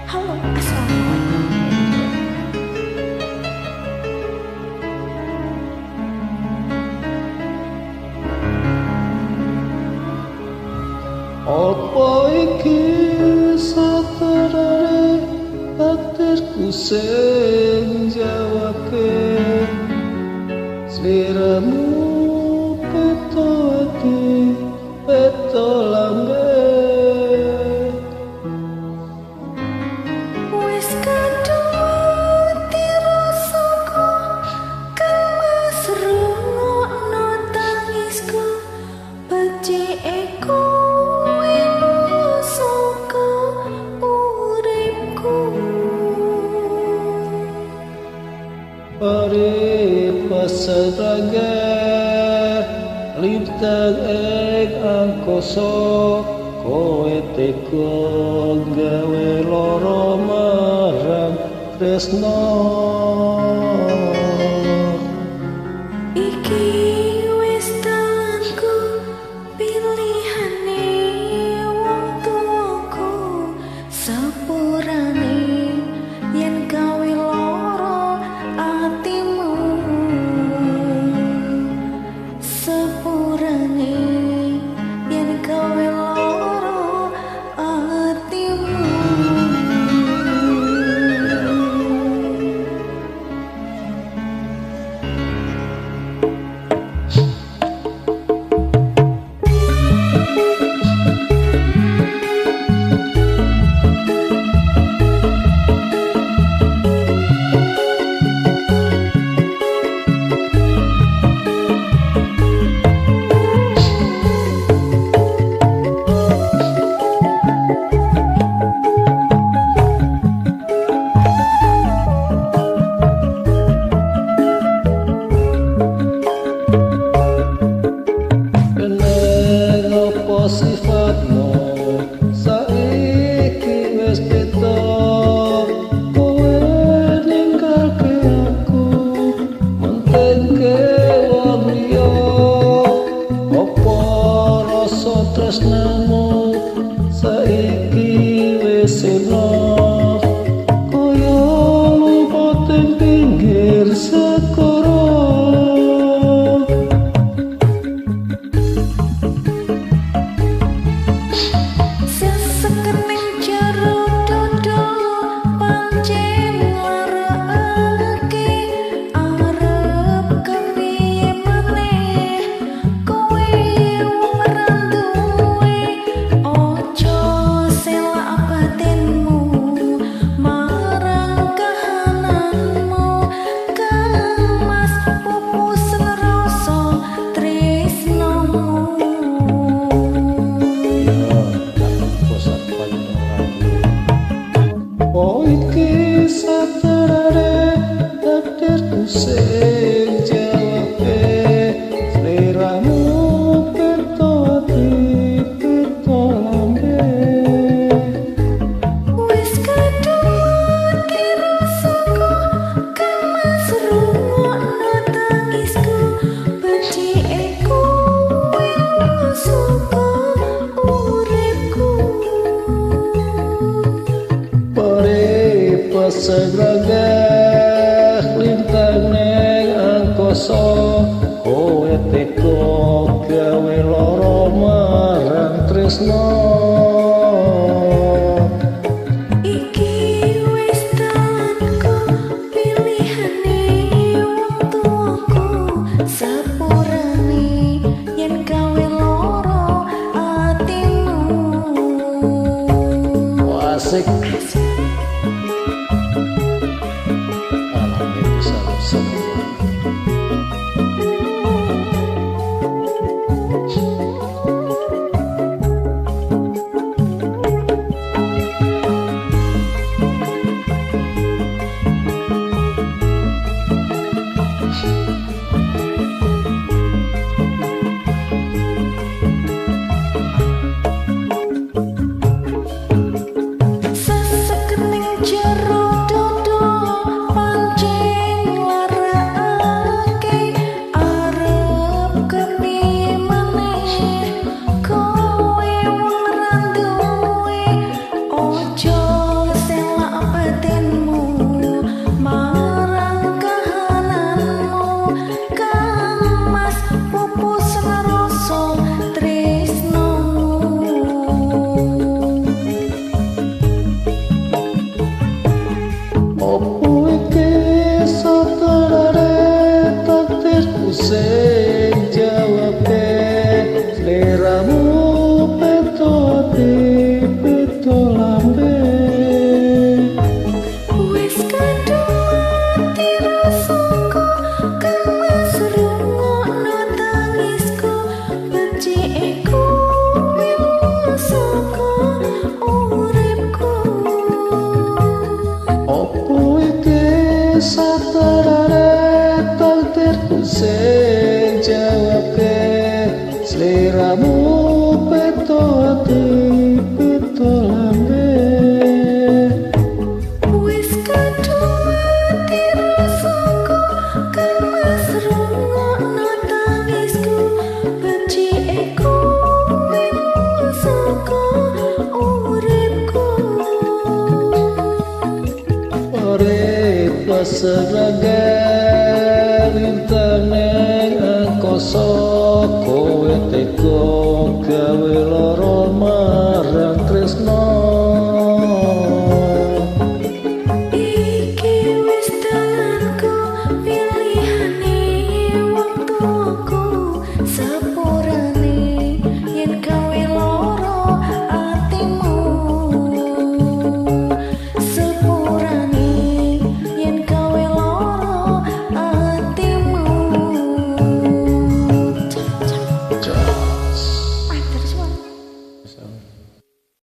Halo, assalamualaikum. Apa iki saterare takdirku sing jawabke sliramu peto ati peto lambe Wis kadhuti rasaku kemas rungokno tangisku becike Pari pasaraga liptang ek angkoso kowe teko gawe loro marang tresno iki wis tanganku pilihane wong tuaku sepurane yen gawe loro atimu sepurane yen gawe loro atimu. Sifatmu saiki wis beda kowe ninggalke aku mentengke wong liya apa rasa tresnamu saiki wis enough koyo lumpur ing pinggir segara. Iki saterare takdirku sing jawabe sliramu peto ati peto lambe Wis kadhuti rasaku kemas rungokno tangisku becike kowe suka uripku. Pasraga lintang neng angkoso kowe teko gawe loro marang tresno Iki wis tanganku pilihane wong tuaku sepurane yen gawe loro atimu. asik Sesekali seraga lintang neng angkasa kowe teko gawe lara marang tresno